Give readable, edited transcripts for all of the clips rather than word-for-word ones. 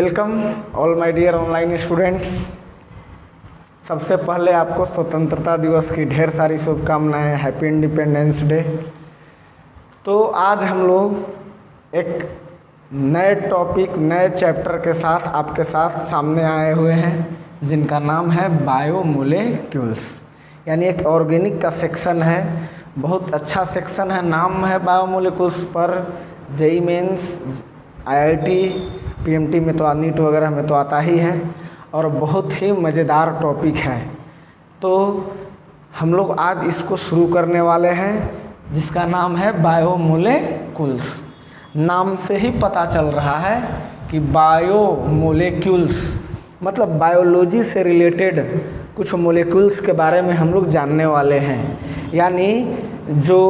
Welcome all my dear online students. सबसे पहले आपको स्वतंत्रता दिवस की ढेर सारी शुभकामनाएं। Happy independence day. तो आज हम लोग एक नए टॉपिक, नए चैप्टर के साथ आपके साथ सामने आए हुए हैं, जिनका नाम है बायोमोलेक्यूल्स, यानी एक ऑर्गेनिक का सेक्शन है। बहुत अच्छा सेक्शन है, नाम है बायोमोलेक्यूल्स पर। जेई मेंस, आईआईटी, पीएमटी में तो नीट वगैरह में तो आता ही है और बहुत ही मज़ेदार टॉपिक है। तो हम लोग आज इसको शुरू करने वाले हैं, जिसका नाम है बायोमोलेक्यूल्स। नाम से ही पता चल रहा है कि बायोमोलेक्यूल्स मतलब बायोलॉजी से रिलेटेड कुछ मोलेक्यूल्स के बारे में हम लोग जानने वाले हैं। यानी जो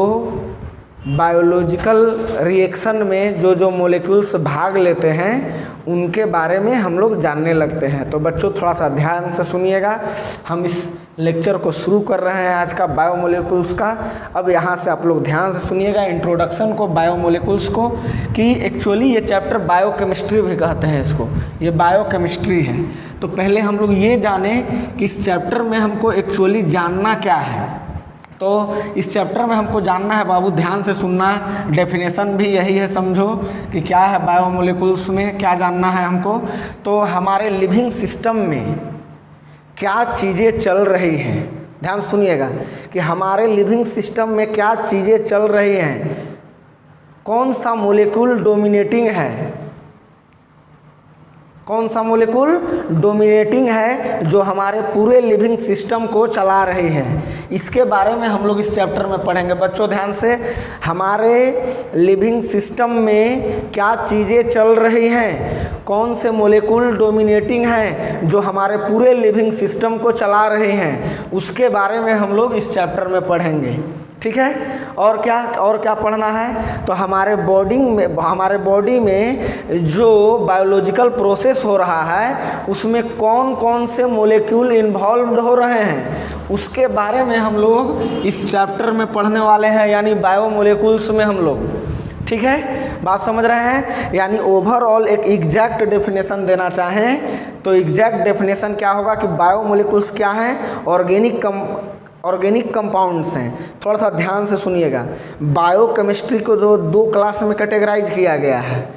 बायोलॉजिकल रिएक्शन में जो मोलेक्यूल्स भाग लेते हैं उनके बारे में हम लोग जानने लगते हैं। तो बच्चों थोड़ा सा ध्यान से सुनिएगा। हम इस लेक्चर को शुरू कर रहे हैं आज का बायोमोलेक्यूल्स का। अब यहाँ से आप लोग ध्यान से सुनिएगा इंट्रोडक्शन को बायोमोलेक्यूल्स को, कि एक्चुअली ये चैप्टर बायोकेमिस्ट्री भी कहते हैं इसको, ये बायोकेमिस्ट्री है। तो पहले हम लोग ये जाने कि इस चैप्टर में हमको एक्चुअली जानना क्या है। तो इस चैप्टर में हमको जानना है, बाबू ध्यान से सुनना, डेफिनेशन भी यही है, समझो कि क्या है बायोमोलेक्यूल्स में, क्या जानना है हमको। तो हमारे लिविंग सिस्टम में क्या चीज़ें चल रही हैं, ध्यान सुनिएगा कि हमारे लिविंग सिस्टम में क्या चीज़ें चल रही हैं, कौन सा मोलेक्यूल डोमिनेटिंग है, कौन सा मोलेक्यूल डोमिनेटिंग है जो हमारे पूरे लिविंग सिस्टम को चला रही है, इसके बारे में हम लोग इस चैप्टर में पढ़ेंगे। बच्चों ध्यान से, हमारे लिविंग सिस्टम में क्या चीज़ें चल रही हैं, कौन से मोलेक्यूल डोमिनेटिंग हैं जो हमारे पूरे लिविंग सिस्टम को चला रहे हैं, उसके बारे में हम लोग इस चैप्टर में पढ़ेंगे। ठीक है। और क्या पढ़ना है, तो हमारे बॉडी में जो बायोलॉजिकल प्रोसेस हो रहा है उसमें कौन कौन से मोलेक्यूल इन्वॉल्व हो रहे हैं, उसके बारे में हम लोग इस चैप्टर में पढ़ने वाले हैं, यानी बायोमोलेक्यूल्स में हम लोग। ठीक है, बात समझ रहे हैं। यानी ओवरऑल एक एग्जैक्ट डेफिनेशन देना चाहें तो एग्जैक्ट डेफिनेशन क्या होगा कि बायोमोलेक्यूल्स क्या हैं, ऑर्गेनिक कंपाउंड्स हैं। थोड़ा सा ध्यान से सुनिएगा। बायोकेमिस्ट्री को जो दो क्लास में कैटेगराइज किया गया है,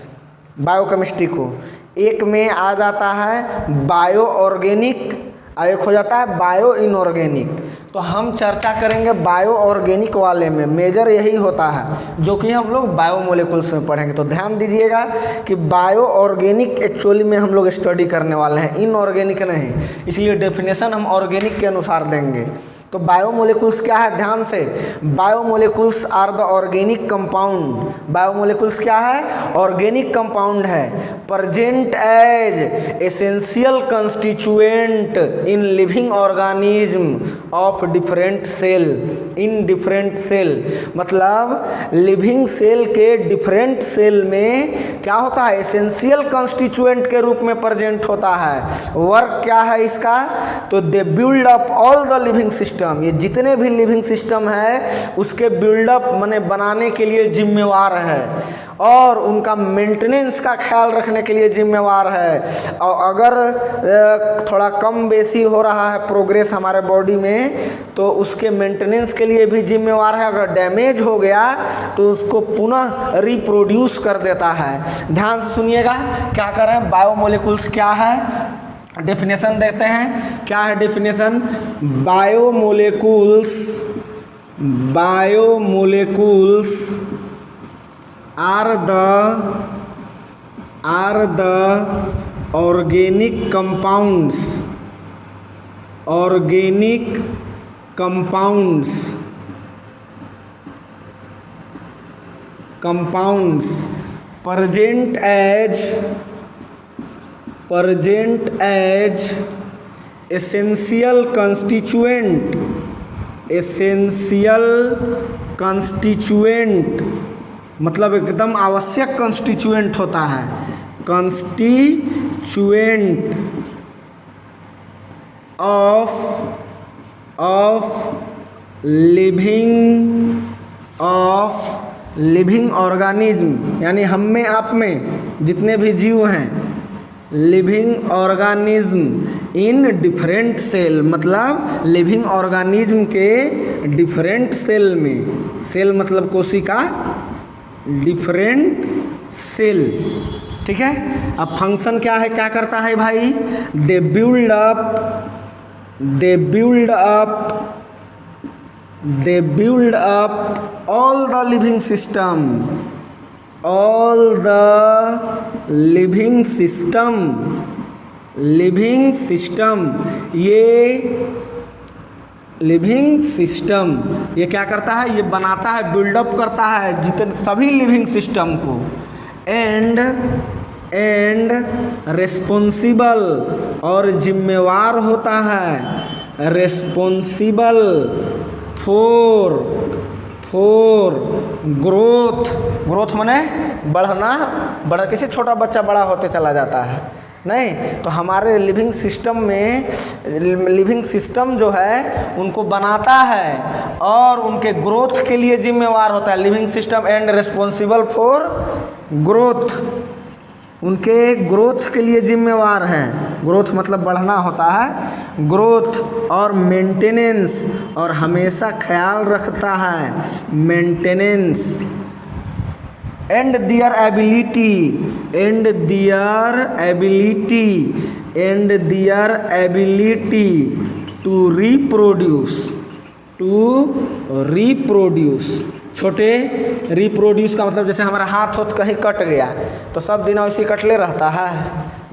बायोकेमिस्ट्री को एक में आ जाता है बायो ऑर्गेनिक और एक हो जाता है बायो इनऑर्गेनिक। तो हम चर्चा करेंगे बायो ऑर्गेनिक वाले में, मेजर यही होता है जो कि हम लोग बायोमोलेक्यूल्स में पढ़ेंगे। तो ध्यान दीजिएगा कि बायो ऑर्गेनिक एक्चुअली में हम लोग स्टडी करने वाले हैं, इनऑर्गेनिक नहीं, इसलिए डेफिनेशन हम ऑर्गेनिक के अनुसार देंगे। तो बायोमोलेक्यूल्स क्या है, ध्यान से, biomolecules are the organic compound. Biomolecules क्या है, ऑर्गेनिक कंपाउंड है, present as essential constituent in living organism of different cell, in different cell. मतलब लिविंग सेल के डिफरेंट सेल में क्या होता है, एसेंशियल कंस्टिट्यूएंट के रूप में प्रेजेंट होता है। वर्क क्या है इसका, तो they build up all the living system. ये जितने भी लिविंग सिस्टम है उसके बिल्डअप माने बनाने के लिए जिम्मेवार है और उनका मेंटेनेंस का ख्याल रखने के लिए जिम्मेवार है। और अगर थोड़ा कम बेसी हो रहा है प्रोग्रेस हमारे बॉडी में तो उसके मेंटेनेंस के लिए भी जिम्मेवार है। अगर डैमेज हो गया तो उसको पुनः रिप्रोड्यूस कर देता है। ध्यान से सुनिएगा, क्या कर रहे हैं, बायोमोलेक्यूल्स क्या है, डेफिनेशन देते हैं। क्या है definition, biomolecules are the organic compounds present as essential constituent मतलब एकदम आवश्यक कंस्टिट्यूएंट होता है, कंस्टिट्यूएंट ऑफ लिविंग ऑर्गेनिज्म, यानी हम में आप में जितने भी जीव हैं living organism in different cell, मतलब लिविंग ऑर्गेनिज्म के डिफरेंट सेल में, सेल मतलब कोशिका, डिफरेंट सेल, ठीक है। अब फंक्शन क्या है, क्या करता है भाई, they build up all the living system, living system ये क्या करता है, ये बनाता है, बिल्डअप करता है जितने सभी लिविंग सिस्टम को, एंड रिस्पॉन्सिबल और जिम्मेवार होता है, रिस्पॉन्सिबल फॉर ग्रोथ माने बढ़ना, कैसे छोटा बच्चा बड़ा होते चला जाता है, नहीं तो हमारे लिविंग सिस्टम जो है उनको बनाता है और उनके ग्रोथ के लिए जिम्मेवार होता है। Living system and responsible for growth, उनके ग्रोथ के लिए जिम्मेवार हैं। ग्रोथ मतलब बढ़ना होता है, ग्रोथ और मेंटेनेंस और हमेशा ख्याल रखता है, maintenance and their ability to reproduce. छोटे रिप्रोड्यूस का मतलब जैसे हमारा हाथ कहीं कट गया तो सब दिन वैसे कटले रहता है,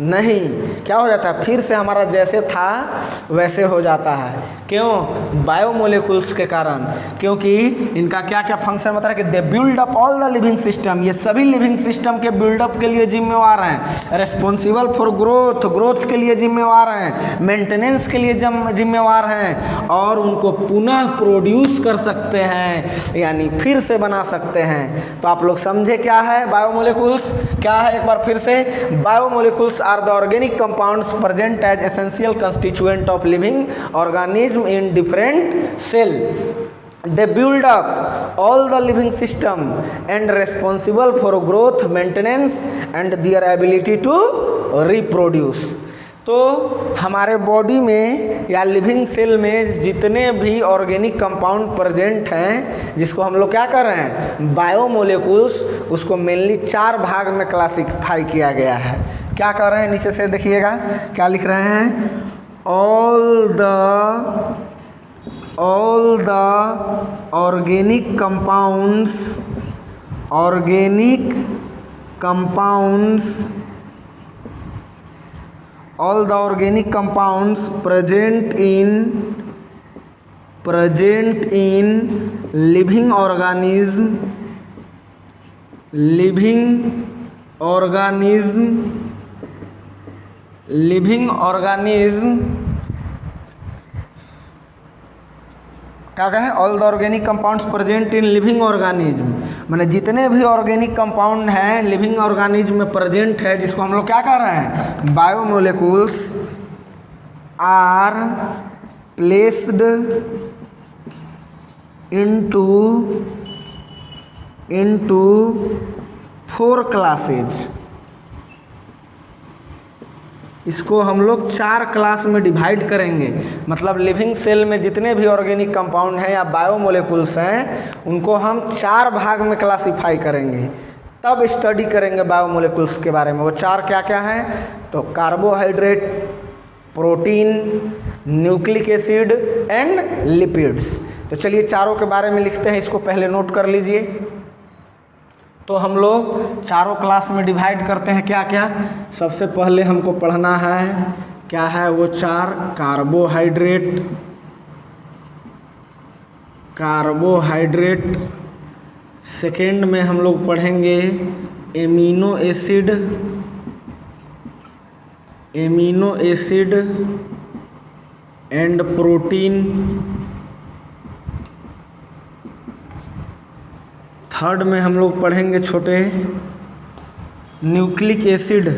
नहीं, क्या हो जाता है, फिर से हमारा जैसे था वैसे हो जाता है। क्यों, बायोमोलिकुल्स के कारण, क्योंकि इनका क्या क्या फंक्शन बता रहा है कि they build up all the living system, ये सभी लिविंग सिस्टम के बिल्डअप के लिए जिम्मेवार हैं, रिस्पॉन्सिबल फॉर ग्रोथ के लिए जिम्मेवार हैं, मेंटेनेंस के लिए जिम्मेवार हैं और उनको पुनः प्रोड्यूस कर सकते हैं, यानी फिर से बना सकते हैं। तो आप लोग समझे क्या है बायोमोलिकुल्स, क्या है एक बार फिर से, biomolecules are the organic compounds present as essential constituent of living organism in different cell. They build up all the living system and responsible for growth, maintenance and their ability to reproduce. तो हमारे body में या living cell में जितने भी organic compound present हैं, जिसको हम लोग क्या कर रहे हैं, बायोमोलिकुल्स, उसको मेनली 4 भाग में क्लासिफाई किया गया है। क्या कर रहे हैं, नीचे से देखिएगा क्या लिख रहे हैं, all the organic compounds present in living organism क्या कहें, all the organic compounds present in living organism, माने जितने भी ऑर्गेनिक कंपाउंड हैं लिविंग ऑर्गेनिज्म में प्रेजेंट है, जिसको हम लोग क्या कर रहे हैं, biomolecules are placed into 4 classes. इसको हम लोग 4 क्लास में डिवाइड करेंगे, मतलब लिविंग सेल में जितने भी ऑर्गेनिक कंपाउंड हैं या बायोमोलिकुल्स हैं उनको हम 4 भाग में क्लासिफाई करेंगे, तब स्टडी करेंगे बायोमोलिकुल्स के बारे में। वो 4 क्या क्या हैं, तो carbohydrate, protein, nucleic acid and lipids. तो चलिए चारों के बारे में लिखते हैं, इसको पहले नोट कर लीजिए। तो हम लोग चारों क्लास में डिवाइड करते हैं, क्या क्या, सबसे पहले हमको पढ़ना है क्या है वो 4 कार्बोहाइड्रेट, सेकेंड में हम लोग पढ़ेंगे amino acid and protein, third में हम लोग पढ़ेंगे छोटे न्यूक्लिक एसिड,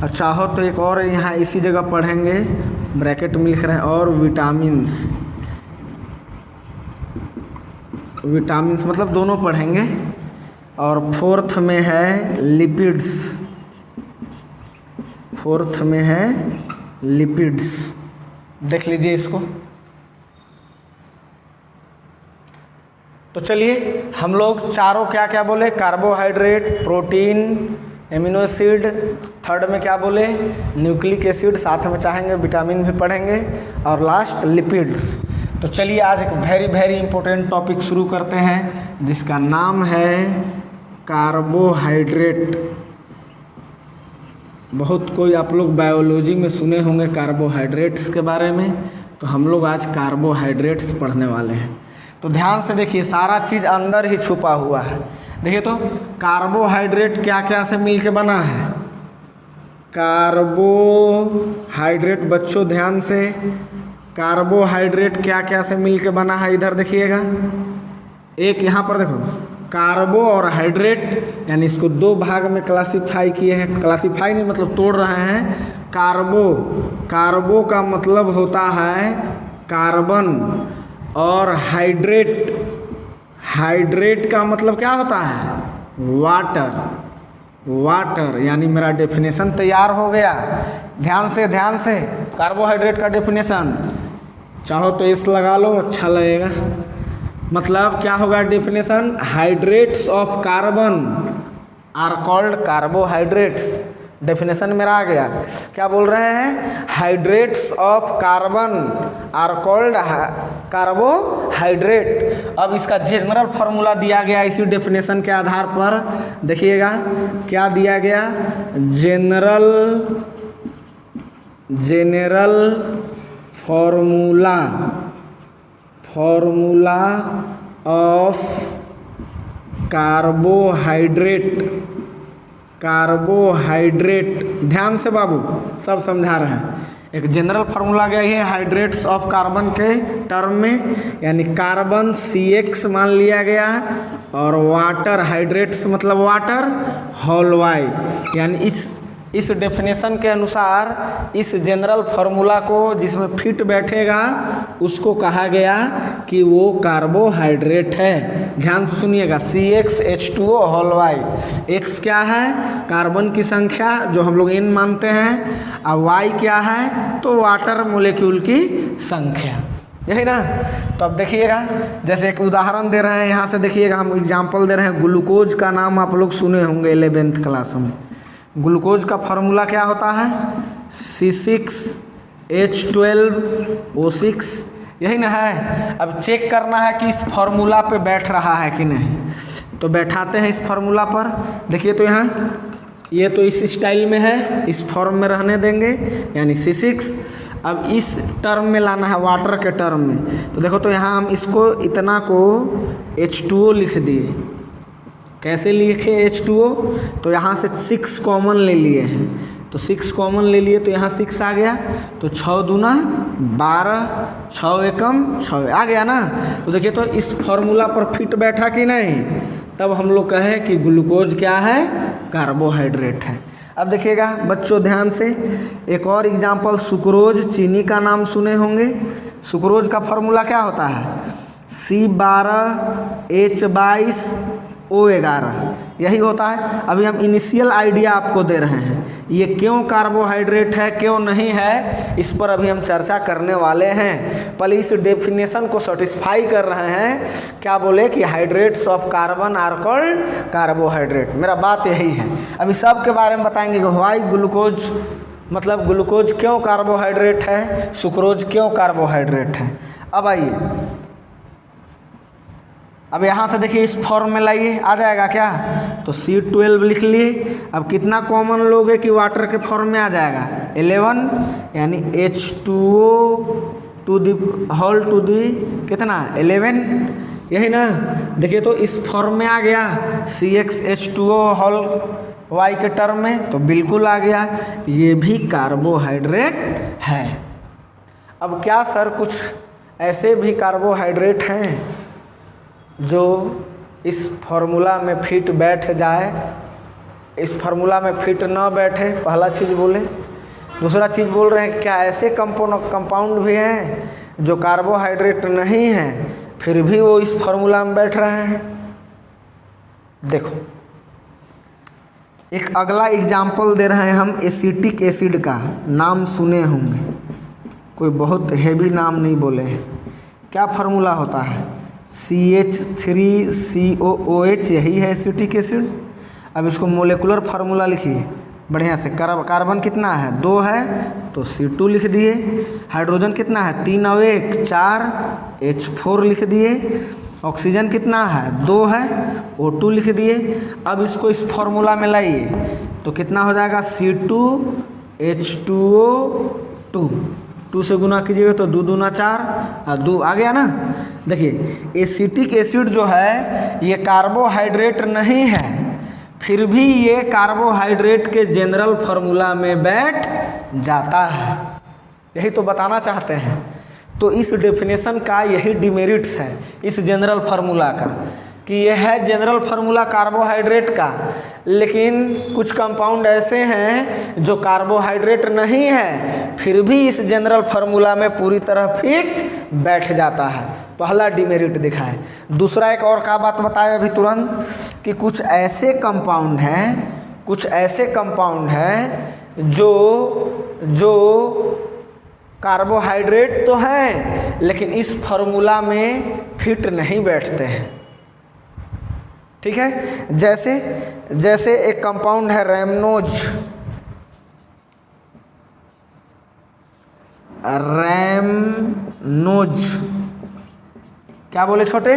चाहो तो एक और यहाँ इसी जगह पढ़ेंगे, ब्रैकेट में लिख रहे हैं, और विटामिन्स मतलब दोनों पढ़ेंगे, और फोर्थ में है लिपिड्स, फोर्थ में है लिपिड्स। देख लीजिए इसको। तो चलिए हम लोग चारों क्या क्या बोले, carbohydrate, protein, amino acid, third में क्या बोले, न्यूक्लिक एसिड, साथ में चाहेंगे विटामिन भी पढ़ेंगे, और लास्ट लिपिड्स। तो चलिए आज एक वेरी वेरी इंपॉर्टेंट टॉपिक शुरू करते हैं जिसका नाम है कार्बोहाइड्रेट। बहुत कोई आप लोग बायोलॉजी में सुने होंगे कार्बोहाइड्रेट्स के बारे में, तो हम लोग आज कार्बोहाइड्रेट्स पढ़ने वाले हैं। तो ध्यान से देखिए, सारा चीज़ अंदर ही छुपा हुआ है। देखिए तो कार्बोहाइड्रेट क्या क्या से मिलके बना है। कार्बोहाइड्रेट, बच्चों ध्यान से, कार्बोहाइड्रेट क्या क्या से मिलके बना है, इधर देखिएगा। एक यहाँ पर देखो, कार्बो और हाइड्रेट, यानी इसको दो भाग में क्लासिफाई किए हैं। क्लासिफाई नहीं मतलब तोड़ रहे हैं। कार्बो, कार्बो का मतलब होता है कार्बन, और हाइड्रेट, हाइड्रेट का मतलब क्या होता है, वाटर, वाटर। यानी मेरा डेफिनेशन तैयार हो गया। ध्यान से ध्यान से, कार्बोहाइड्रेट का डेफिनेशन चाहो तो इस लगा लो, अच्छा लगेगा। मतलब क्या होगा definition, hydrates of carbon are called carbohydrates. Definition मेरा आ गया। क्या बोल रहे हैं, hydrates of carbon are called carbohydrate. अब इसका जनरल फार्मूला दिया गया इसी डेफिनेशन के आधार पर। देखिएगा क्या दिया गया, general formula, formula of carbohydrate, carbohydrate. ध्यान से बाबू, सब समझा रहे हैं। एक जनरल फार्मूला गया है हाइड्रेट्स ऑफ कार्बन के टर्म में, यानी कार्बन CX मान लिया गया, और वाटर, हाइड्रेट्स मतलब वाटर, होल वाई। यानी इस डेफिनेशन के अनुसार इस जनरल फार्मूला को जिसमें फिट बैठेगा उसको कहा गया कि वो कार्बोहाइड्रेट है। ध्यान से सुनिएगा, CXH2O होल वाई। X क्या है, कार्बन की संख्या जो हम लोग N मानते हैं, और Y क्या है, तो वाटर मोलिक्यूल की संख्या, यही ना। तो अब देखिएगा, जैसे एक उदाहरण दे रहे हैं, यहाँ से देखिएगा, हम एग्जाम्पल दे रहे हैं। ग्लूकोज का नाम आप लोग सुने होंगे 11th क्लास में। ग्लूकोज का फार्मूला क्या होता है, C6H12O6, यही ना है। अब चेक करना है कि इस फार्मूला पे बैठ रहा है कि नहीं, तो बैठाते हैं इस फार्मूला पर। देखिए तो यहाँ ये तो इस स्टाइल में है, इस फॉर्म में रहने देंगे, यानी C6। अब इस टर्म में लाना है, वाटर के टर्म में। तो देखो तो यहाँ हम इसको, इतना को H2O लिख दिए। कैसे लिखे H2O, तो यहाँ से 6 कॉमन ले लिए हैं, तो 6 कॉमन ले लिए तो यहाँ 6 आ गया, तो 6 दूना 12, 6 एकम 6 आ गया ना। तो देखिए तो इस फार्मूला पर फिट बैठा कि नहीं, तब हम लोग कहें कि ग्लूकोज क्या है, कार्बोहाइड्रेट है। अब देखिएगा बच्चों ध्यान से, एक और एग्जाम्पल, सुक्रोज, चीनी का नाम सुने होंगे। सुक्रोज का फार्मूला क्या होता है, C12H22O11, यही होता है। अभी हम इनिशियल आइडिया आपको दे रहे हैं, ये क्यों कार्बोहाइड्रेट है क्यों नहीं है, इस पर अभी हम चर्चा करने वाले हैं। पहले इस डेफिनेशन को सेटिस्फाई कर रहे हैं। क्या बोले कि hydrates of carbon are called carbohydrate. मेरा बात यही है। अभी सब के बारे में बताएंगे कि व्हाई ग्लूकोज, मतलब ग्लूकोज क्यों कार्बोहाइड्रेट है, सुक्रोज क्यों कार्बोहाइड्रेट है। अब आइए, अब यहाँ से देखिए इस फॉर्म में लाइए, आ जाएगा क्या, तो C12 लिख लिए। अब कितना कॉमन लोगे कि वाटर के फॉर्म में आ जाएगा, 11, यानी H2O to the whole to the कितना 11, यही ना। देखिए तो इस फॉर्म में आ गया, CXH2O होल वाई के टर्म में, तो बिल्कुल आ गया, ये भी कार्बोहाइड्रेट है। अब क्या सर कुछ ऐसे भी कार्बोहाइड्रेट हैं जो इस फार्मूला में फिट बैठ जाए, इस फार्मूला में फिट ना बैठे, पहला चीज़ बोले। दूसरा चीज़ बोल रहे हैं क्या ऐसे कंपाउंड भी हैं जो कार्बोहाइड्रेट नहीं हैं फिर भी वो इस फार्मूला में बैठ रहे हैं। देखो एक अगला एग्जाम्पल दे रहे हैं हम एसिटिक एसिड का, नाम सुने होंगे, कोई बहुत हैवी नाम नहीं बोले हैं। क्या फार्मूला होता है? CH3COOH, यही है एसिटिक एसिड। अब इसको मोलेकुलर फार्मूला लिखिए बढ़िया से। कार्बन कितना है? 2 है तो C2 लिख दिए। हाइड्रोजन कितना है? 3 और 1 4 H4 लिख दिए। ऑक्सीजन कितना है? 2 है, O2 लिख दिए। अब इसको इस फॉर्मूला में लाइए तो कितना हो जाएगा? C2H2O2, 2 से गुना कीजिएगा तो 2 दूना 4 और 2 आ गया ना। देखिए एसिटिक एसिड जो है ये कार्बोहाइड्रेट नहीं है, फिर भी ये कार्बोहाइड्रेट के जनरल फार्मूला में बैठ जाता है। यही तो बताना चाहते हैं। तो इस डेफिनेशन का यही डिमेरिट्स है इस जनरल फार्मूला का, कि यह है जनरल फार्मूला कार्बोहाइड्रेट का, लेकिन कुछ कंपाउंड ऐसे हैं जो कार्बोहाइड्रेट नहीं है फिर भी इस जनरल फार्मूला में पूरी तरह फिट बैठ जाता है। पहला डिमेरिट दिखा है। दूसरा एक और का बात बताए अभी तुरंत, कि कुछ ऐसे कंपाउंड हैं जो कार्बोहाइड्रेट तो हैं लेकिन इस फार्मूला में फिट नहीं बैठते हैं। ठीक है, जैसे एक कंपाउंड है रैमनोज, क्या बोले छोटे?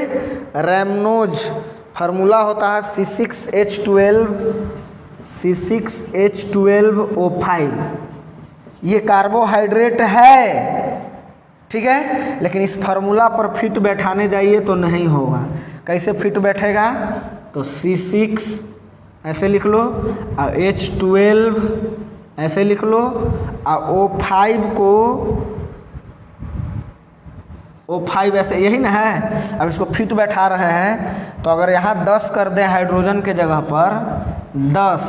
रैमनोज। फार्मूला होता है C6H12O5। ये कार्बोहाइड्रेट है, ठीक है, लेकिन इस फार्मूला पर फिट बैठाने जाइए तो नहीं होगा। कैसे फिट बैठेगा? तो C6 ऐसे लिख लो और H12 ऐसे लिख लो और O5 ऐसे, यही ना है। अब इसको फिट बैठा रहे हैं तो अगर यहाँ 10 कर दें हाइड्रोजन के जगह पर 10,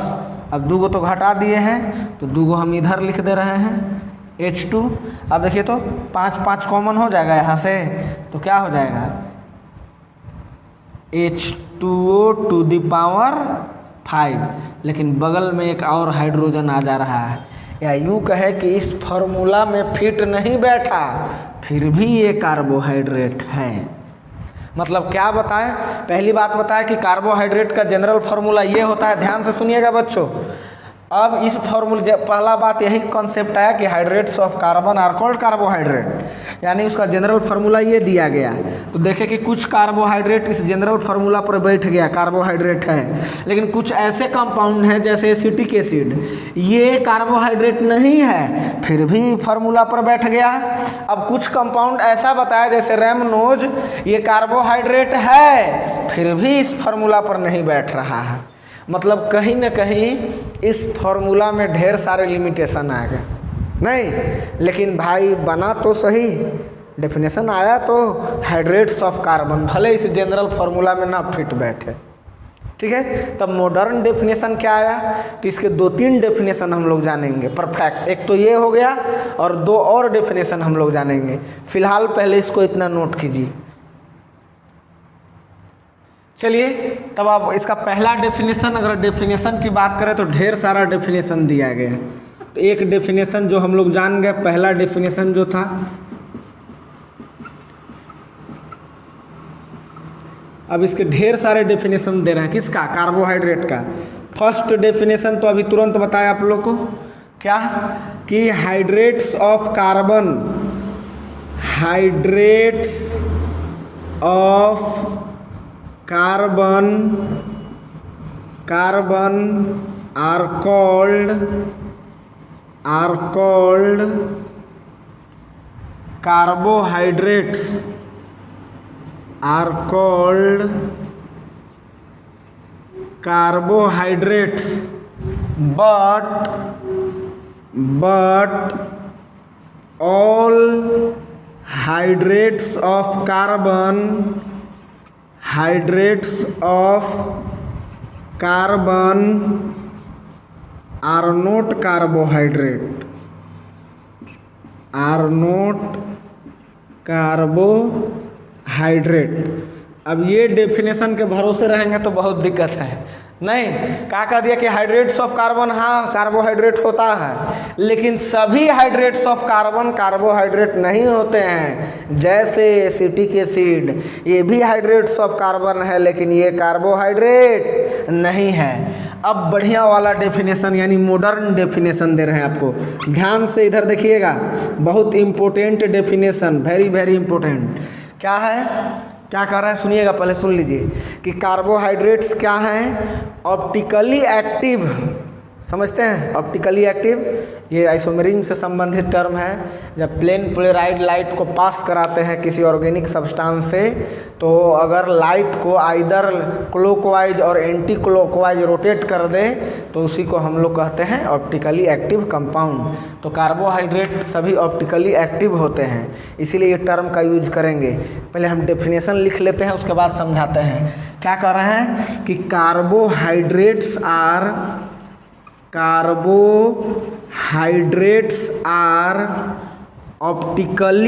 अब 2 तो घटा दिए हैं तो 2 हम इधर लिख दे रहे हैं H2। अब देखिए तो 5 कॉमन हो जाएगा यहाँ से, तो क्या हो जाएगा? H2O⁵, लेकिन बगल में एक और हाइड्रोजन आ जा रहा है। या यूँ कहे कि इस फार्मूला में फिट नहीं बैठा फिर भी ये कार्बोहाइड्रेट है। मतलब क्या बताएं? पहली बात बताएं कि कार्बोहाइड्रेट का जनरल फार्मूला ये होता है। ध्यान से सुनिएगा बच्चों। अब इस फार्मूला, पहला बात यही कॉन्सेप्ट आया कि hydrates of carbon are called carbohydrate, यानी उसका जनरल फार्मूला ये दिया गया। तो देखें कि कुछ कार्बोहाइड्रेट इस जनरल फार्मूला पर बैठ गया, कार्बोहाइड्रेट है, लेकिन कुछ ऐसे कंपाउंड हैं जैसे एसिटिक एसिड, ये कार्बोहाइड्रेट नहीं है फिर भी फार्मूला पर बैठ गया। अब कुछ कंपाउंड ऐसा बताया जैसे रैमनोज, ये कार्बोहाइड्रेट है फिर भी इस फार्मूला पर नहीं बैठ रहा है। मतलब कहीं न कहीं इस फार्मूला में ढेर सारे लिमिटेशन आ गए। नहीं, लेकिन भाई बना तो सही, डेफिनेशन आया तो हाइड्रेट्स ऑफ कार्बन, भले इस जनरल फार्मूला में ना फिट बैठे। ठीक है, तब मॉडर्न डेफिनेशन क्या आया? तो इसके 2-3 डेफिनेशन हम लोग जानेंगे परफेक्ट। एक तो ये हो गया और 2 और डेफिनेशन हम लोग जानेंगे। फिलहाल पहले इसको इतना नोट कीजिए। चलिए, तब आप इसका पहला डेफिनेशन, अगर डेफिनेशन की बात करें तो ढेर सारा डेफिनेशन दिया गया है। तो एक डेफिनेशन जो हम लोग जान गए, पहला डेफिनेशन जो था, अब इसके ढेर सारे डेफिनेशन दे रहे हैं। किसका? कार्बोहाइड्रेट का। फर्स्ट डेफिनेशन तो अभी तुरंत बताया आप लोग को, क्या? कि hydrates of carbon, hydrates of carbon are called carbohydrates, are called carbohydrates, but all hydrates of carbon are not carbohydrate, अब ये डेफिनेशन के भरोसे रहेंगे तो बहुत दिक्कत है। नहीं, क्या कह दिया कि हाइड्रेट्स ऑफ कार्बन, हाँ कार्बोहाइड्रेट होता है, लेकिन सभी हाइड्रेट्स ऑफ कार्बन कार्बोहाइड्रेट नहीं होते हैं। जैसे एसिटिक एसिड, ये भी हाइड्रेट्स ऑफ कार्बन है, लेकिन ये कार्बोहाइड्रेट नहीं है। अब बढ़िया वाला डेफिनेशन यानी मॉडर्न डेफिनेशन दे रहे हैं आपको, ध्यान से इधर देखिएगा, बहुत important definition, very very important. क्या है, क्या कर रहे हैं सुनिएगा, पहले सुन लीजिए कि कार्बोहाइड्रेट्स क्या हैं, ऑप्टिकली एक्टिव, समझते हैं ऑप्टिकली एक्टिव, ये आइसोमेरिज्म से संबंधित टर्म है। जब प्लेन पोलराइड लाइट को पास कराते हैं किसी ऑर्गेनिक सब्सटेंस से, तो अगर लाइट को आइदर क्लॉकवाइज और एंटी क्लॉकवाइज रोटेट कर दे तो उसी को हम लोग कहते हैं ऑप्टिकली एक्टिव कंपाउंड। तो कार्बोहाइड्रेट सभी ऑप्टिकली एक्टिव होते हैं, इसीलिए ये टर्म का यूज करेंगे। पहले हम डेफिनेशन लिख लेते हैं, उसके बाद समझाते हैं। क्या कर रहे हैं कि कार्बोहाइड्रेट्स आर ऑप्टिकली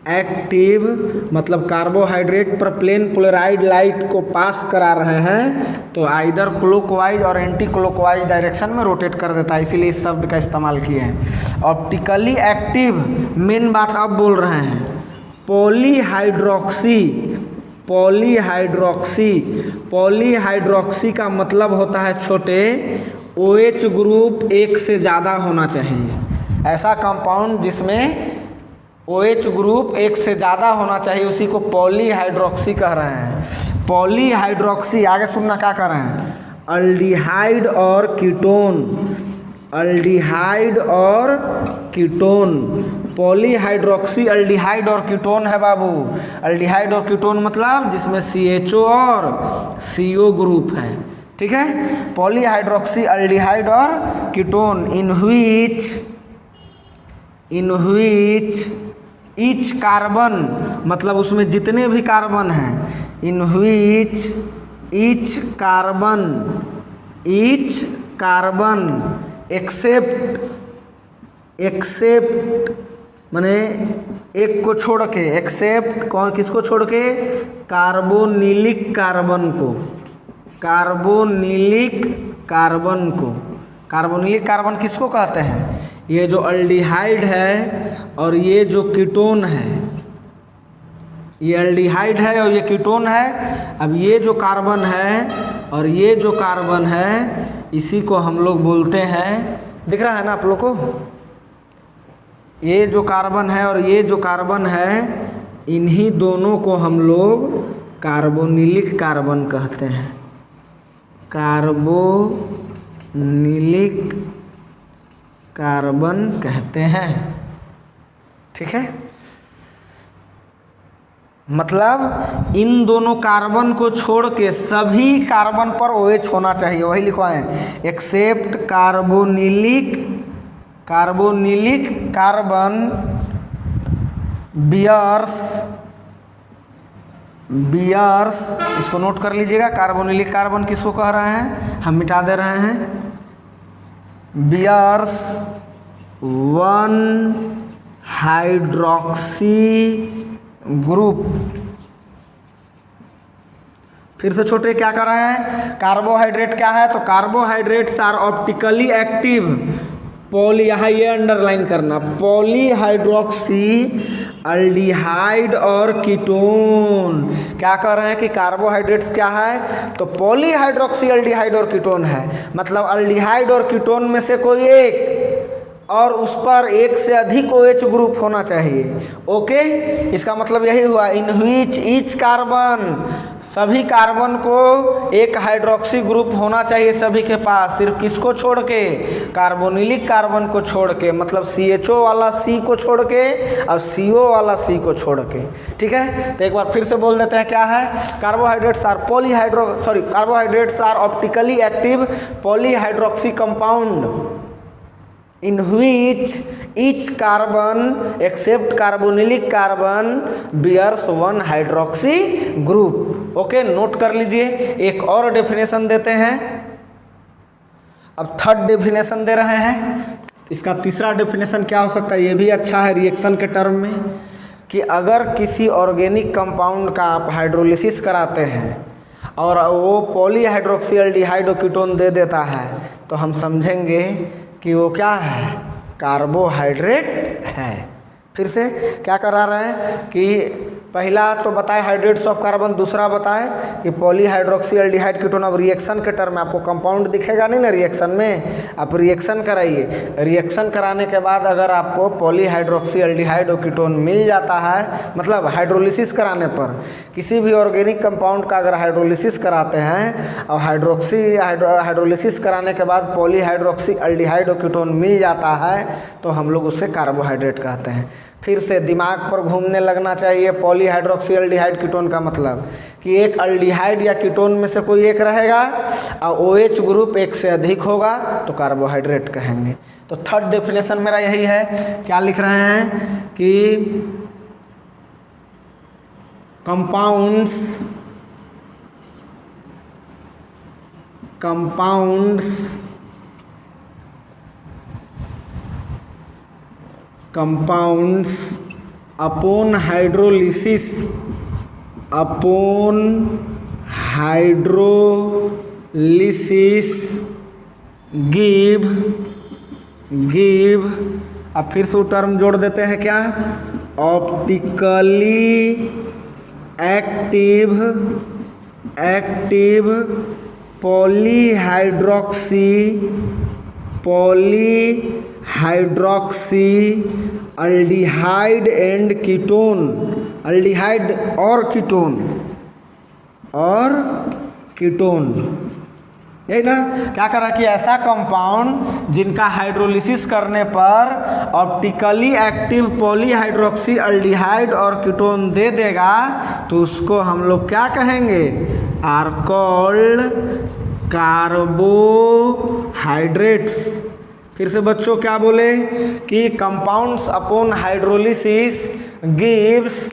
एक्टिव, मतलब कार्बोहाइड्रेट पर प्लेन पोलराइड लाइट को पास करा रहे हैं तो आइदर क्लॉकवाइज और एंटी क्लॉकवाइज डायरेक्शन में रोटेट कर देता है, इसीलिए इस शब्द का इस्तेमाल किए हैं। ऑप्टिकली एक्टिव, मेन बात अब बोल रहे हैं, पॉलीहाइड्रोक्सी का मतलब होता है छोटे, OH ग्रुप एक से ज़्यादा होना चाहिए। ऐसा कंपाउंड जिसमें OH ग्रुप एक से ज़्यादा होना चाहिए, उसी को पॉलीहाइड्रोक्सी कह रहे हैं। पॉलीहाइड्रोक्सी, आगे सुनना क्या कर रहे हैं, अल्डिहाइड और कीटोन, पॉलीहाइड्रोक्सी अल्डिहाइड और कीटोन है बाबू। अल्डिहाइड और कीटोन मतलब जिसमें CHO और CO ग्रुप है, ठीक है। पॉलीहाइड्रोक्सी अल्डिहाइड और ketone in which each carbon, मतलब उसमें जितने भी कार्बन हैं, in which each carbon except माने एक को छोड़ के, एक्सेप्ट कौन, किसको छोड़ के, कार्बोनिलिक कार्बन किसको कहते हैं, ये जो अल्डिहाइड है और ये जो कीटोन है, ये अल्डिहाइड है और ये कीटोन है। अब ये जो कार्बन है और ये जो कार्बन है, इसी को हम लोग बोलते हैं, दिख रहा है ना आप लोग को, ये जो कार्बन है और ये जो कार्बन है, इन्हीं दोनों को हम लोग कार्बोनिलिक कार्बन कहते हैं, कार्बोनिलिक कार्बन कहते हैं, ठीक है। मतलब इन दोनों कार्बन को छोड़ के सभी कार्बन पर OH होना चाहिए, वही लिखवा है, एक्सेप्ट कार्बोनिलिक कार्बन बियर्स, इसको नोट कर लीजिएगा। कार्बोनिलिक कार्बन किसको कह रहे हैं, हम मिटा दे रहे हैं, बियर्स 1 हाइड्रोक्सी ग्रुप। फिर से छोटे क्या कर रहे हैं, कार्बोहाइड्रेट क्या है, तो कार्बोहाइड्रेट्स आर ऑप्टिकली एक्टिव, यहाँ ये अंडरलाइन करना, पॉलीहाइड्रोक्सी अल्डिहाइड और कीटोन। क्या कह रहे हैं कि कार्बोहाइड्रेट्स क्या है, तो पॉलीहाइड्रोक्सी अल्डिहाइड और कीटोन है, मतलब अल्डिहाइड और कीटोन में से कोई एक और उस पर एक से अधिक OH ग्रुप होना चाहिए। ओके, इसका मतलब यही हुआ, इन व्हिच ईच कार्बन, सभी कार्बन को एक हाइड्रोक्सी ग्रुप होना चाहिए सभी के पास, सिर्फ किसको छोड़ के, कार्बोनिलिक कार्बन को छोड़ के, मतलब CHO वाला C को छोड़ के और CO वाला C को छोड़ के, ठीक है। तो एक बार फिर से बोल देते हैं क्या है, carbohydrates are optically active polyhydroxy compound in which each carbon except carbonylic carbon bears 1 hydroxy group। Okay, note कर लीजिए। एक और डेफिनेशन देते हैं, अब थर्ड डेफिनेशन दे रहे हैं। इसका तीसरा डेफिनेशन क्या हो सकता है, ये भी अच्छा है रिएक्शन के टर्म में। कि अगर किसी ऑर्गेनिक कंपाउंड का आप हाइड्रोलिसिस कराते हैं और वो पॉलीहाइड्रोक्सील्डिहाइड कीटोन दे देता है तो हम समझेंगे कि वो क्या है, कार्बोहाइड्रेट है। फिर से क्या करा रहे हैं कि पहला तो बताए हाइड्रेट्स ऑफ कार्बन, दूसरा बताए कि पॉलीहाइड्रोक्सील्डिहाइड कीटोन। अब रिएक्शन के टर्म में आपको कंपाउंड दिखेगा नहीं ना रिएक्शन में, आप रिएक्शन कराइए। रिएक्शन कराने के बाद अगर आपको पॉलीहाइड्रोक्सील्डिहाइड कीटोन मिल जाता है, मतलब हाइड्रोलिसिस कराने पर किसी भी ऑर्गेनिक कंपाउंड का अगर हाइड्रोलिसिस कराते हैं और हाइड्रोलिसिस कराने के बाद पॉलीहाइड्रोक्सील्डिहाइड कीटोन मिल जाता है तो हम लोग उससे कार्बोहाइड्रेट कहते हैं। फिर से दिमाग पर घूमने लगना चाहिए। पॉलीहाइड्रोक्सील्डिहाइड कीटोन का मतलब कि एक अल्डिहाइड या कीटोन में से कोई एक रहेगा और OH ग्रुप एक से अधिक होगा तो कार्बोहाइड्रेट कहेंगे। तो थर्ड डेफिनेशन मेरा यही है। क्या लिख रहे हैं कि compounds upon hydrolysis give अब फिर से टर्म जोड़ देते हैं क्या, optically active polyhydroxy aldehyde and ketone, aldehyde और कीटोन यही ना। क्या करा कि ऐसा कंपाउंड जिनका हाइड्रोलिसिस करने पर ऑप्टिकली एक्टिव पॉलीहाइड्रोक्सी अल्डिहाइड और कीटोन दे देगा तो उसको हम लोग क्या कहेंगे, आर कॉल्ड कार्बोहाइड्रेट्स। फिर से बच्चों क्या बोले कि compounds upon hydrolysis gives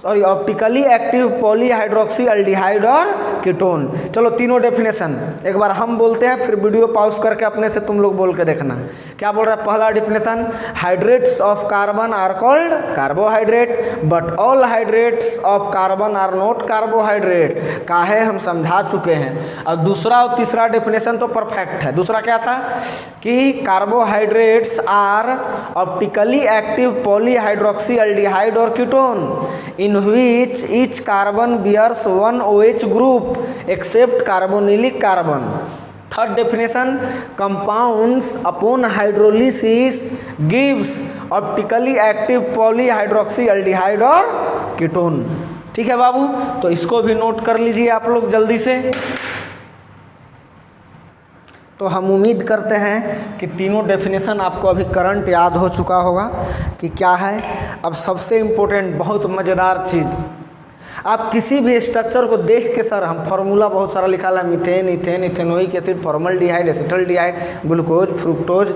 optically active polyhydroxy aldehyde और कीटोन। चलो तीनों डेफिनेशन एक बार हम बोलते हैं, फिर वीडियो पॉज करके अपने से तुम लोग बोल के देखना। क्या बोल रहा है पहला definition, hydrates of carbon are called carbohydrate but all hydrates of carbon are not carbohydrate. काहे हम समझा चुके हैं। और दूसरा और तीसरा डेफिनेशन तो परफेक्ट है। दूसरा क्या था कि carbohydrates are optically active polyhydroxy aldehyde और ketone in which each carbon bears one OH group except carbonylic carbon. Third definition, compounds upon hydrolysis gives optically active polyhydroxyaldehyde और कीटोन। ठीक है बाबू, तो इसको भी नोट कर लीजिए आप लोग जल्दी से। तो हम उम्मीद करते हैं कि तीनों डेफिनेशन आपको अभी करंट याद हो चुका होगा कि क्या है। अब सबसे इम्पोर्टेंट बहुत मज़ेदार चीज़, आप किसी भी स्ट्रक्चर को देख के, सर हम फार्मूला बहुत सारा लिखा है, methane, ethane, ethanoic acid, formaldehyde, acetaldehyde, glucose, fructose,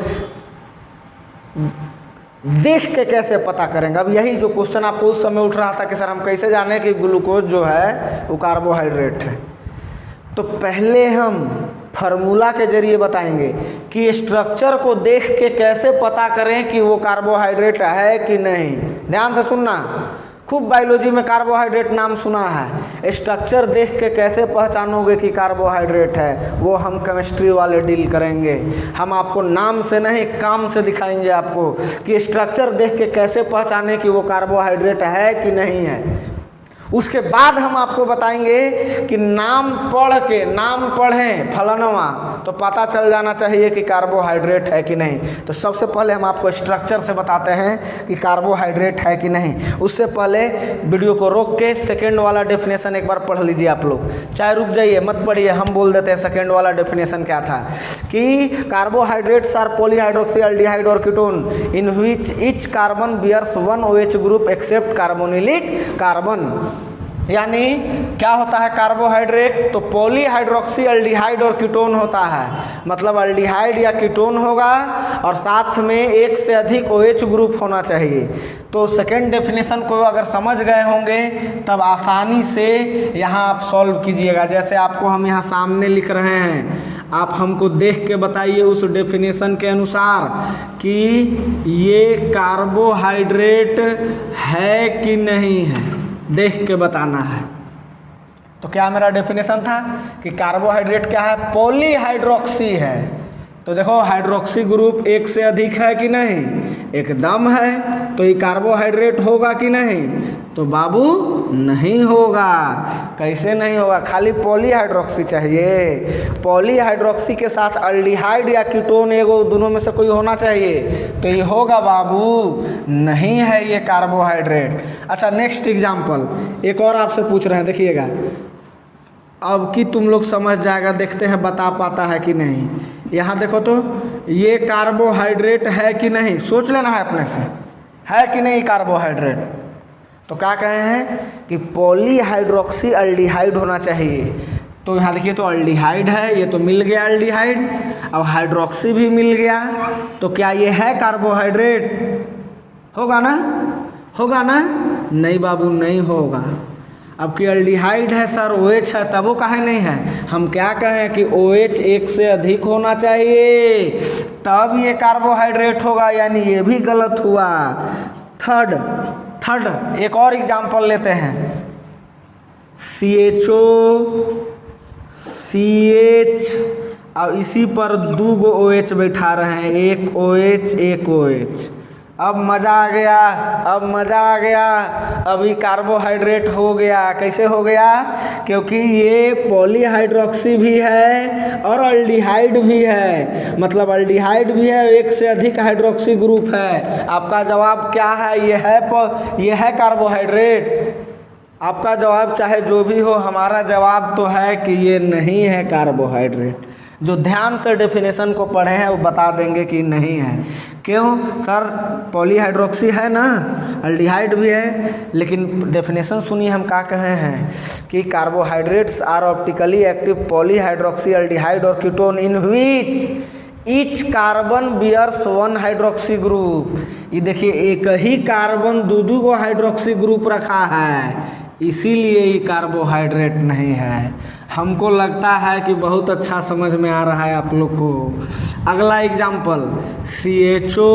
देख के कैसे पता करेंगे। अब यही जो क्वेश्चन आपको उस समय उठ रहा था कि सर हम कैसे जाने कि ग्लूकोज जो है वो कार्बोहाइड्रेट है, तो पहले हम फार्मूला के जरिए बताएंगे कि स्ट्रक्चर को देख के कैसे पता करें कि वो कार्बोहाइड्रेट है कि नहीं। ध्यान से सुनना, खूब बायोलॉजी में कार्बोहाइड्रेट नाम सुना है। स्ट्रक्चर देख के कैसे पहचानोगे कि कार्बोहाइड्रेट है, वो हम केमिस्ट्री वाले डील करेंगे। हम आपको नाम से नहीं काम से दिखाएंगे आपको कि स्ट्रक्चर देख के कैसे पहचाने कि वो कार्बोहाइड्रेट है कि नहीं है। उसके बाद हम आपको बताएंगे कि नाम पढ़ें फलानवा तो पता चल जाना चाहिए कि कार्बोहाइड्रेट है कि नहीं। तो सबसे पहले हम आपको स्ट्रक्चर से बताते हैं कि कार्बोहाइड्रेट है कि नहीं। उससे पहले वीडियो को रोक के सेकेंड वाला डेफिनेशन एक बार पढ़ लीजिए आप लोग, चाहे रुक जाइए मत पढ़िए, हम बोल देते हैं सेकेंड वाला डेफिनेशन क्या था कि कार्बोहाइड्रेट्स आर पॉलीहाइड्रोक्सी अल्डिहाइड और ketone in which each carbon bears one OH group except carbonylic carbon. यानी क्या होता है कार्बोहाइड्रेट, तो पॉलीहाइड्रोक्सी अल्डिहाइड और कीटोन होता है, मतलब अल्डिहाइड या कीटोन होगा और साथ में एक से अधिक OH ग्रुप होना चाहिए। तो सेकेंड डेफिनेशन को अगर समझ गए होंगे तब आसानी से यहाँ आप सॉल्व कीजिएगा। जैसे आपको हम यहाँ सामने लिख रहे हैं, आप हमको देख के बताइए उस डेफिनेशन के अनुसार कि ये कार्बोहाइड्रेट है कि नहीं है, देख के बताना है। तो क्या मेरा डेफिनेशन था कि कार्बोहाइड्रेट क्या है, पॉलीहाइड्रोक्सी है। तो देखो हाइड्रोक्सी ग्रुप एक से अधिक है कि नहीं, एकदम है। तो ये कार्बोहाइड्रेट होगा कि नहीं, तो बाबू नहीं होगा। कैसे नहीं होगा, खाली पॉलीहाइड्रोक्सी चाहिए। पॉलीहाइड्रोक्सी के साथ अल्डिहाइड या कीटोन एगो दोनों में से कोई होना चाहिए, तो ये होगा बाबू, नहीं है ये कार्बोहाइड्रेट। अच्छा नेक्स्ट एग्जाम्पल एक और आपसे पूछ रहे हैं, देखिएगा अब कि तुम लोग समझ जाएगा, देखते हैं बता पाता है कि नहीं। यहाँ देखो तो ये कार्बोहाइड्रेट है कि नहीं, सोच लेना है अपने से, है कि नहीं कार्बोहाइड्रेट। तो क्या कहे हैं कि पॉलीहाइड्रोक्सी अल्डिहाइड होना चाहिए। तो यहाँ देखिए तो अल्डिहाइड है, ये तो मिल गया अल्डिहाइड, अब हाइड्रोक्सी भी मिल गया, तो क्या ये है कार्बोहाइड्रेट, होगा ना, होगा ना, नहीं बाबू नहीं होगा। अब कि अल्डिहाइड है सर, OH है, तब वो काहे नहीं है, हम क्या कहें कि OH एक से अधिक होना चाहिए तब ये कार्बोहाइड्रेट होगा, यानी ये भी गलत हुआ। थर्ड एक और एग्जाम्पल लेते हैं, CHO CH और इसी पर 2 गो OH बैठा रहे हैं, एक OH एक OH। अब मज़ा आ गया, अब मज़ा आ गया, अभी कार्बोहाइड्रेट हो गया। कैसे हो गया, क्योंकि ये पॉलीहाइड्रोक्सी भी है और अल्डिहाइड भी है, मतलब अल्डिहाइड भी है, एक से अधिक हाइड्रोक्सी ग्रुप है। आपका जवाब क्या है, ये है कार्बोहाइड्रेट। आपका जवाब चाहे जो भी हो, हमारा जवाब तो है कि ये नहीं है कार्बोहाइड्रेट। जो ध्यान से डेफिनेशन को पढ़े हैं वो बता देंगे कि नहीं है। क्यों सर, पॉलीहाइड्रोक्सी है ना, अल्डिहाइड भी है, लेकिन डेफिनेशन सुनिए हम क्या कहे हैं कि carbohydrates are optically active polyhydroxy aldehyde और ketone in which each carbon bears 1 hydroxy group. ये देखिए एक ही कार्बन 2 गो हाइड्रोक्सी ग्रुप रखा है, इसीलिए ये कार्बोहाइड्रेट नहीं है। हमको लगता है कि बहुत अच्छा समझ में आ रहा है आप लोग को। अगला एग्जाम्पल CHO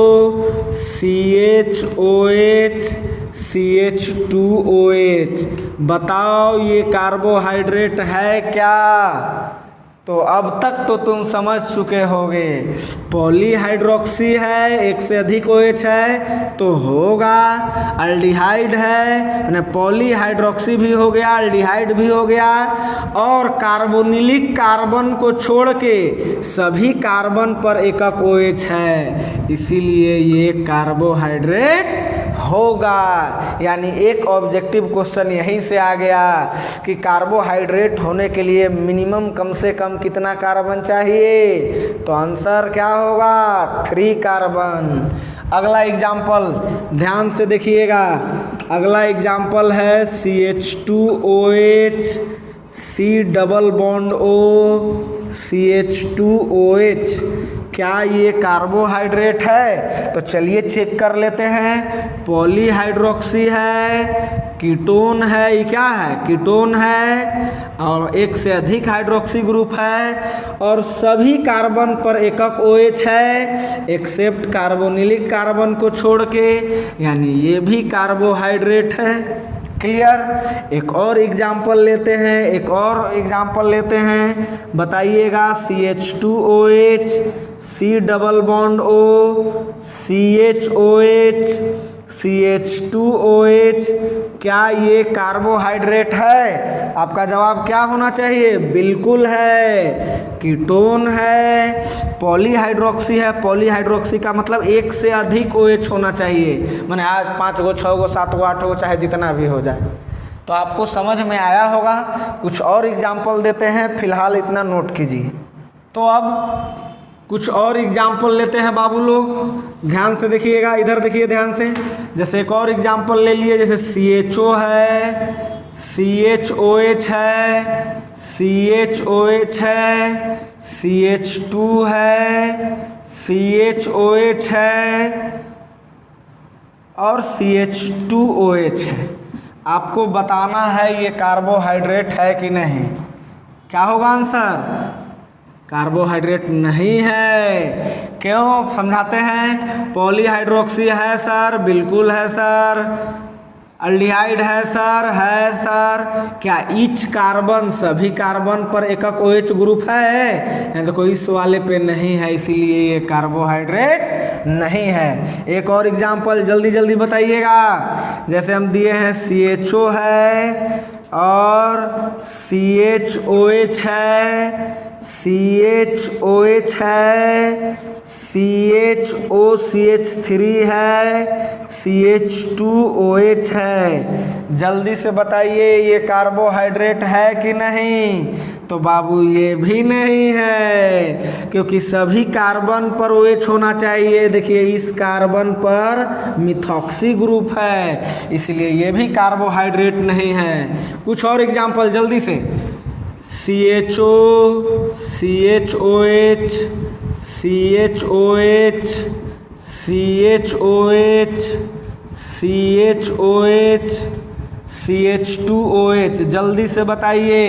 CHOH CH2OH, बताओ ये कार्बोहाइड्रेट है क्या। तो अब तक तो तुम समझ चुके होगे, पॉलीहाइड्रोक्सी है, एक से अधिक OH है तो होगा, अल्डिहाइड है यानी पॉलीहाइड्रोक्सी भी हो गया, अल्डिहाइड भी हो गया, और कार्बोनिलिक कार्बन को छोड़ के सभी कार्बन पर एकक OH है, इसीलिए ये कार्बोहाइड्रेट होगा। यानी एक ऑब्जेक्टिव क्वेश्चन यहीं से आ गया कि कार्बोहाइड्रेट होने के लिए मिनिमम कम से कम कितना कार्बन चाहिए, तो आंसर क्या होगा, 3 कार्बन। अगला एग्जाम्पल ध्यान से देखिएगा, अगला एग्जाम्पल है CH2OH C double bond O CH2OH, क्या ये कार्बोहाइड्रेट है। तो चलिए चेक कर लेते हैं, पॉलीहाइड्रोक्सी है, कीटोन है, ये क्या है, कीटोन है, और एक से अधिक हाइड्रोक्सी ग्रुप है, और सभी कार्बन पर एकक OH है एक्सेप्ट कार्बोनिलिक कार्बन को छोड़ के, यानी ये भी कार्बोहाइड्रेट है। क्लियर। एक और एग्जाम्पल लेते हैं, बताइएगा CH2OH C double bond O CHOH CH2OH, क्या ये कार्बोहाइड्रेट है। आपका जवाब क्या होना चाहिए, बिल्कुल है, कीटोन है, पॉलीहाइड्रोक्सी है। पॉलीहाइड्रोक्सी का मतलब एक से अधिक OH होना चाहिए, माने आज 5 गो 6 गो 7 गो 8 गो चाहे जितना भी हो जाए। तो आपको समझ में आया होगा। कुछ और एग्जाम्पल देते हैं, फिलहाल इतना नोट कीजिए। तो अब कुछ और एग्जाम्पल लेते हैं बाबू लोग, ध्यान से देखिएगा, इधर देखिए ध्यान से। जैसे एक और एग्जाम्पल ले लिए, जैसे CHO है, CHOH है, CHOH है, CH2 है, CHOH है और CH2OH है। आपको बताना है ये कार्बोहाइड्रेट है कि नहीं। क्या होगा आंसर, कार्बोहाइड्रेट नहीं है। क्यों समझाते हैं? पॉलीहाइड्रोक्सी है सर, बिल्कुल है सर। अल्डिहाइड है सर, है सर। क्या ईच कार्बन, सभी कार्बन पर एकक OH ग्रुप है? देखो इस वाले पे नहीं है, इसीलिए ये कार्बोहाइड्रेट नहीं है। एक और एग्जांपल जल्दी जल्दी बताइएगा। जैसे हम दिए हैं CHO है और CHOH है, CHOH है, CHOCH3 है, CH2OH है। जल्दी से बताइए ये कार्बोहाइड्रेट है कि नहीं? तो बाबू ये भी नहीं है, क्योंकि सभी कार्बन पर OH होना चाहिए। देखिए इस कार्बन पर मिथॉक्सी ग्रुप है, इसलिए ये भी कार्बोहाइड्रेट नहीं है। कुछ और एग्जांपल जल्दी से। CHO, CHOH, CHOH, CHOH, CHOH, CH2OH। जल्दी से बताइए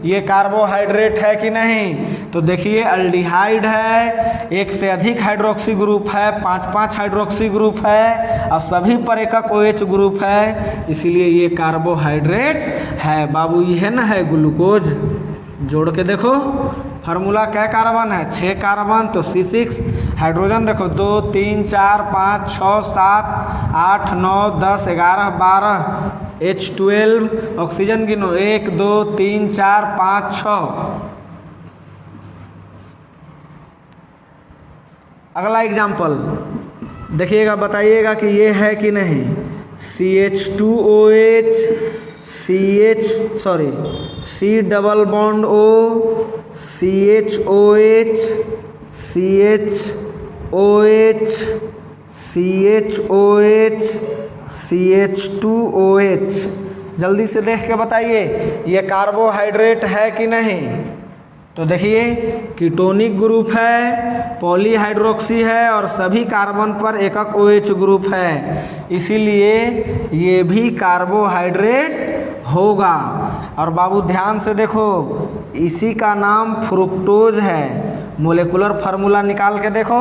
ये कार्बोहाइड्रेट है कि नहीं? तो देखिए अल्डिहाइड है, एक से अधिक हाइड्रोक्सी ग्रुप है, 5 हाइड्रोक्सी ग्रुप है और सभी पर एकक OH ग्रुप है, इसीलिए ये कार्बोहाइड्रेट है। बाबू ये ना है ग्लूकोज। जोड़ के देखो फार्मूला, क्या कार्बन है? 6 कार्बन, तो C6। हाइड्रोजन देखो 2 3 4 5 6 7 8 9 10 11 12। H12। ऑक्सीजन गिनो 1 2 3 4 5 6। अगला एग्जाम्पल देखिएगा, बताइएगा कि ये है कि नहीं। CH2OH, C double bond O, CHOH, CHOH, CHOH, CH2OH। जल्दी से देख के बताइए ये कार्बोहाइड्रेट है कि नहीं? तो देखिए कीटोनिक ग्रुप है, पॉलीहाइड्रोक्सी है और सभी कार्बन पर एकक OH ग्रुप है, इसीलिए ये भी कार्बोहाइड्रेट होगा। और बाबू ध्यान से देखो, इसी का नाम फ्रुक्टोज है। मोलेकुलर फार्मूला निकाल के देखो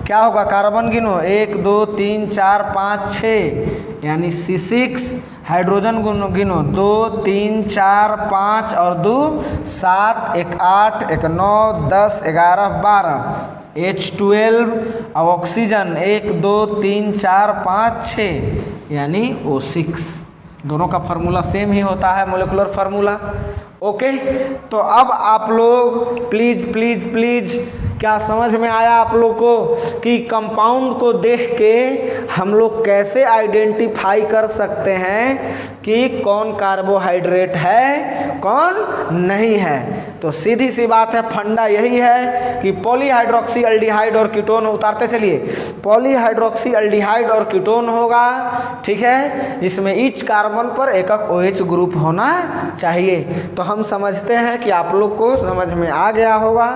क्या होगा। कार्बन गिनो 1 2 3 4 5 6 यानी C6। हाइड्रोजन गिनो 2 3 4 5 और 2 7 1 8 1 9 10 11 12। H12। और ऑक्सीजन 1 2 3 4 5 6 यानी O6। दोनों का फार्मूला सेम ही होता है, मोलेकुलर फार्मूला। ओके, तो अब आप लोग प्लीज़ प्लीज़ प्लीज़, क्या समझ में आया आप लोग को कि कंपाउंड को देख के हम लोग कैसे आइडेंटिफाई कर सकते हैं कि कौन कार्बोहाइड्रेट है कौन नहीं है? तो सीधी सी बात है, फंडा यही है कि पॉलीहाइड्रोक्सी अल्डिहाइड और कीटोन उतारते चलिए। पॉलीहाइड्रोक्सी अल्डिहाइड और कीटोन होगा, ठीक है, जिसमें ईच कार्बन पर एकक OH ग्रुप होना चाहिए। तो हम समझते हैं कि आप लोग को समझ में आ गया होगा।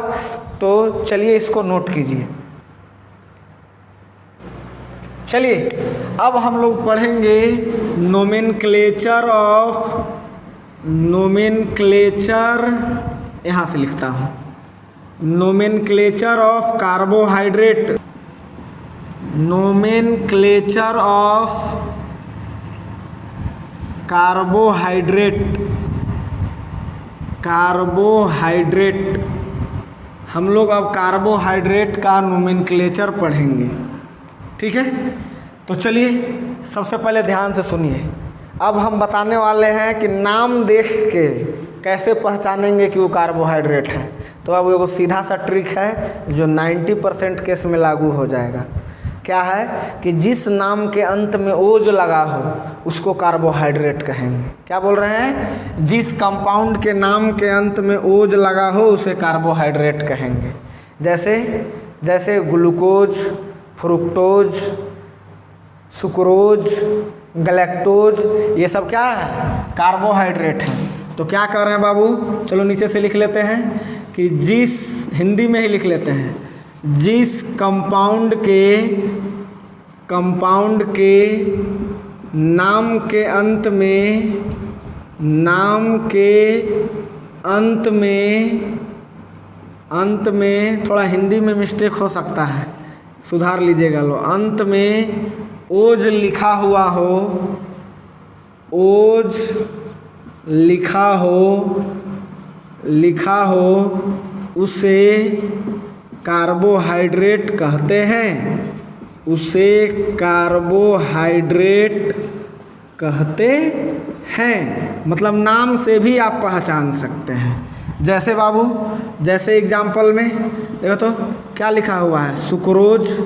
तो चलिए इसको नोट कीजिए। चलिए अब हम लोग पढ़ेंगे नोमेनक्लेचर, यहाँ से लिखता हूँ, nomenclature of carbohydrate. Nomenclature of carbohydrate. हम लोग अब कार्बोहाइड्रेट का नोमेनक्लेचर पढ़ेंगे, ठीक है। तो चलिए सबसे पहले ध्यान से सुनिए। अब हम बताने वाले हैं कि नाम देख के कैसे पहचानेंगे कि वो कार्बोहाइड्रेट है। तो अब वो सीधा सा ट्रिक है जो 90% केस में लागू हो जाएगा। क्या है कि जिस नाम के अंत में ओज लगा हो उसको कार्बोहाइड्रेट कहेंगे। क्या बोल रहे हैं? जिस कंपाउंड के नाम के अंत में ओज लगा हो उसे कार्बोहाइड्रेट कहेंगे। जैसे ग्लूकोज, फ्रुक्टोज, सुक्रोज, गैलेक्टोज, ये सब क्या है? कार्बोहाइड्रेट है। तो क्या कर रहे हैं बाबू, चलो नीचे से लिख लेते हैं कि जिस, हिंदी में ही लिख लेते हैं, जिस कंपाउंड के नाम के अंत अंत में थोड़ा हिंदी में मिस्टेक हो सकता है, सुधार लीजिएगा लो। अंत में ओज लिखा हुआ हो, ओज लिखा हो उसे कार्बोहाइड्रेट कहते हैं, उसे कार्बोहाइड्रेट कहते हैं। मतलब नाम से भी आप पहचान सकते हैं। जैसे बाबू, जैसे एग्जाम्पल में देखो तो क्या लिखा हुआ है, सुक्रोज,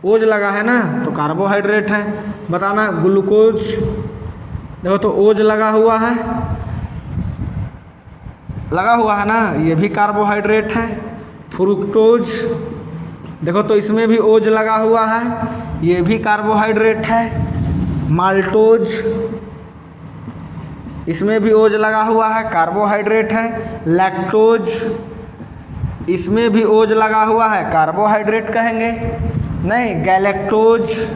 ओज लगा है ना तो कार्बोहाइड्रेट है। बताना ग्लूकोज, देखो तो ओज लगा हुआ है ना, ये भी कार्बोहाइड्रेट है। फ्रुक्टोज, देखो तो इसमें भी ओज लगा हुआ है, ये भी कार्बोहाइड्रेट है। माल्टोज, इसमें भी ओज लगा हुआ है, कार्बोहाइड्रेट है। लैक्टोज, इसमें भी ओज लगा हुआ है, कार्बोहाइड्रेट कहेंगे नहीं। गैलेक्टोज,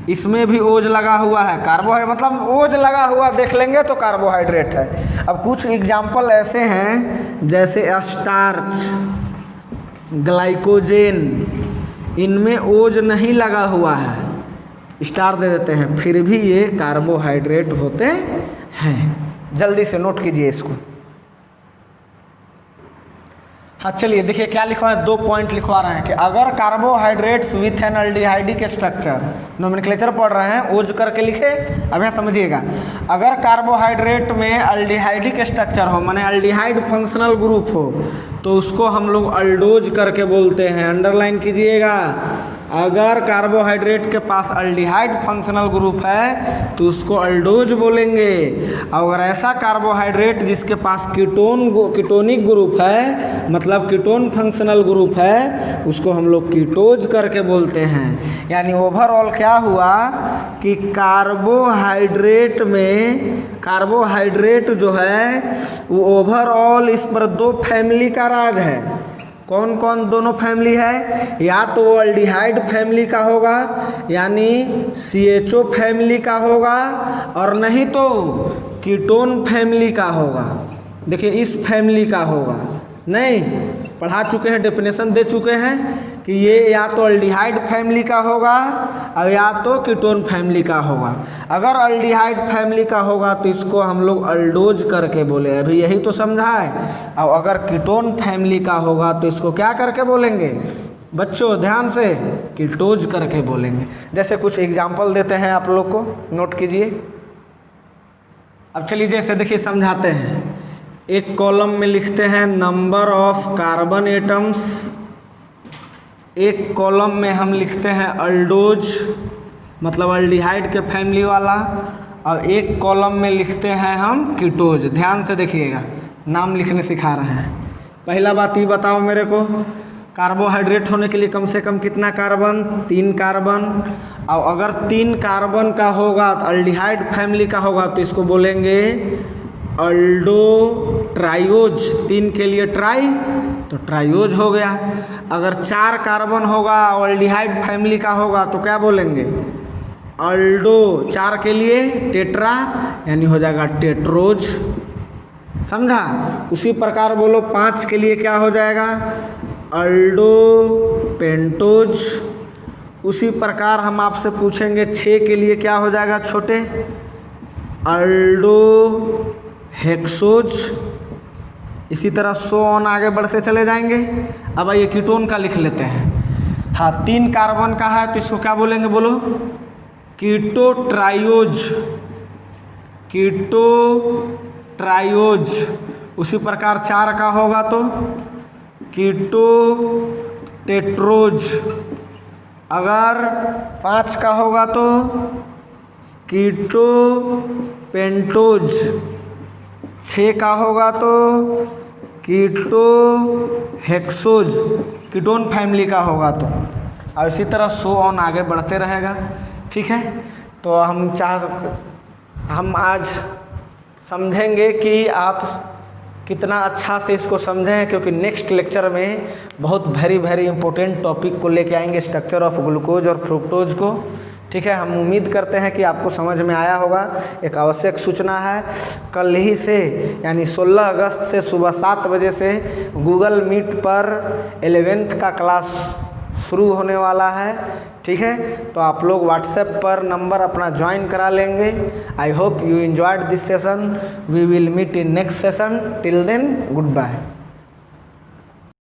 इसमें भी ओज लगा हुआ है, कार्बोहाइड्रेट, मतलब ओज लगा हुआ देख लेंगे तो कार्बोहाइड्रेट है। अब कुछ एग्जाम्पल ऐसे हैं जैसे स्टार्च, ग्लाइकोजेन, इनमें ओज नहीं लगा हुआ है, स्टार दे देते हैं, फिर भी ये कार्बोहाइड्रेट होते हैं। जल्दी से नोट कीजिए इसको। हाँ चलिए देखिए क्या लिखा है, 2 पॉइंट लिखवा रहे हैं कि अगर carbohydrates with an aldehydic structure, nomenclature पढ़ रहे हैं, ओज करके लिखे। अब यहाँ समझिएगा, अगर कार्बोहाइड्रेट में अल्डिहाइडिक स्ट्रक्चर हो, माने अल्डिहाइड फंक्शनल ग्रुप हो, तो उसको हम लोग अल्डोज करके बोलते हैं। अंडरलाइन कीजिएगा, अगर कार्बोहाइड्रेट के पास अल्डिहाइड फंक्शनल ग्रुप है तो उसको अल्डोज बोलेंगे। अगर ऐसा कार्बोहाइड्रेट जिसके पास कीटोनिक ग्रुप है, मतलब कीटोन फंक्शनल ग्रुप है, उसको हम लोग कीटोज करके बोलते हैं। यानी ओवरऑल क्या हुआ कि कार्बोहाइड्रेट जो है वो ओवरऑल इस पर 2 फैमिली का राज है। कौन कौन दोनों फैमिली है, या तो वो अल्डिहाइड फैमिली का होगा यानी CHO फैमिली का होगा, और नहीं तो कीटोन फैमिली का होगा। देखिए इस फैमिली का होगा, नहीं पढ़ा चुके हैं, डेफिनेशन दे चुके हैं कि ये या तो अल्डिहाइड फैमिली का होगा और या तो कीटोन फैमिली का होगा। अगर अल्डिहाइड फैमिली का होगा तो इसको हम लोग अल्डोज करके बोले, अभी यही तो समझा है। और अगर कीटोन फैमिली का होगा तो इसको क्या करके बोलेंगे बच्चों, ध्यान से, कीटोज करके बोलेंगे। जैसे कुछ एग्जाम्पल देते हैं, आप लोग को नोट कीजिए। अब चलिए जैसे देखिए समझाते हैं। एक कॉलम में लिखते हैं नंबर ऑफ कार्बन एटम्स, एक कॉलम में हम लिखते हैं अल्डोज, मतलब अल्डिहाइड के फैमिली वाला, और एक कॉलम में लिखते हैं हम कीटोज। ध्यान से देखिएगा, नाम लिखने सिखा रहे हैं। पहला बात ये बताओ मेरे को, कार्बोहाइड्रेट होने के लिए कम से कम कितना कार्बन, 3 कार्बन। और अगर 3 कार्बन का होगा, अल्डिहाइड फैमिली का होगा, तो इसको बोलेंगे अल्डो ट्राइओज, 3 के लिए ट्राई तो ट्राइओज हो गया। अगर 4 कार्बन होगा और अल्डिहाइड फैमिली का होगा तो क्या बोलेंगे, अल्डो, 4 के लिए टेट्रा, यानी हो जाएगा टेट्रोज। समझा? उसी प्रकार बोलो 5 के लिए क्या हो जाएगा, अल्डो पेंटोज। उसी प्रकार हम आपसे पूछेंगे 6 के लिए क्या हो जाएगा छोटे, अल्डो हेक्सोज। इसी तरह सो ऑन आगे बढ़ते चले जाएंगे। अब आइए कीटोन का लिख लेते हैं। हाँ 3 कार्बन का है तो इसको क्या बोलेंगे, बोलो कीटो ट्राइओज, कीटो ट्राइओज। उसी प्रकार 4 का होगा तो कीटो टेट्रोज। अगर 5 का होगा तो कीटो पेंटोज। 6 का होगा तो कीटो हेक्सोज, कीटोन फैमिली का होगा तो। और इसी तरह सो ऑन आगे बढ़ते रहेगा। ठीक है, तो हम आज समझेंगे कि आप कितना अच्छा से इसको समझें, क्योंकि नेक्स्ट लेक्चर में बहुत वेरी इंपॉर्टेंट टॉपिक को लेके आएंगे, स्ट्रक्चर ऑफ ग्लूकोज और फ्रुक्टोज को। ठीक है, हम उम्मीद करते हैं कि आपको समझ में आया होगा। एक आवश्यक सूचना है, कल ही से यानी 16 अगस्त से सुबह 7 बजे से गूगल मीट पर 11th का क्लास शुरू होने वाला है। ठीक है, तो आप लोग व्हाट्सएप पर नंबर अपना ज्वाइन करा लेंगे। I hope you enjoyed this session. We will meet in next session. Till then, good bye.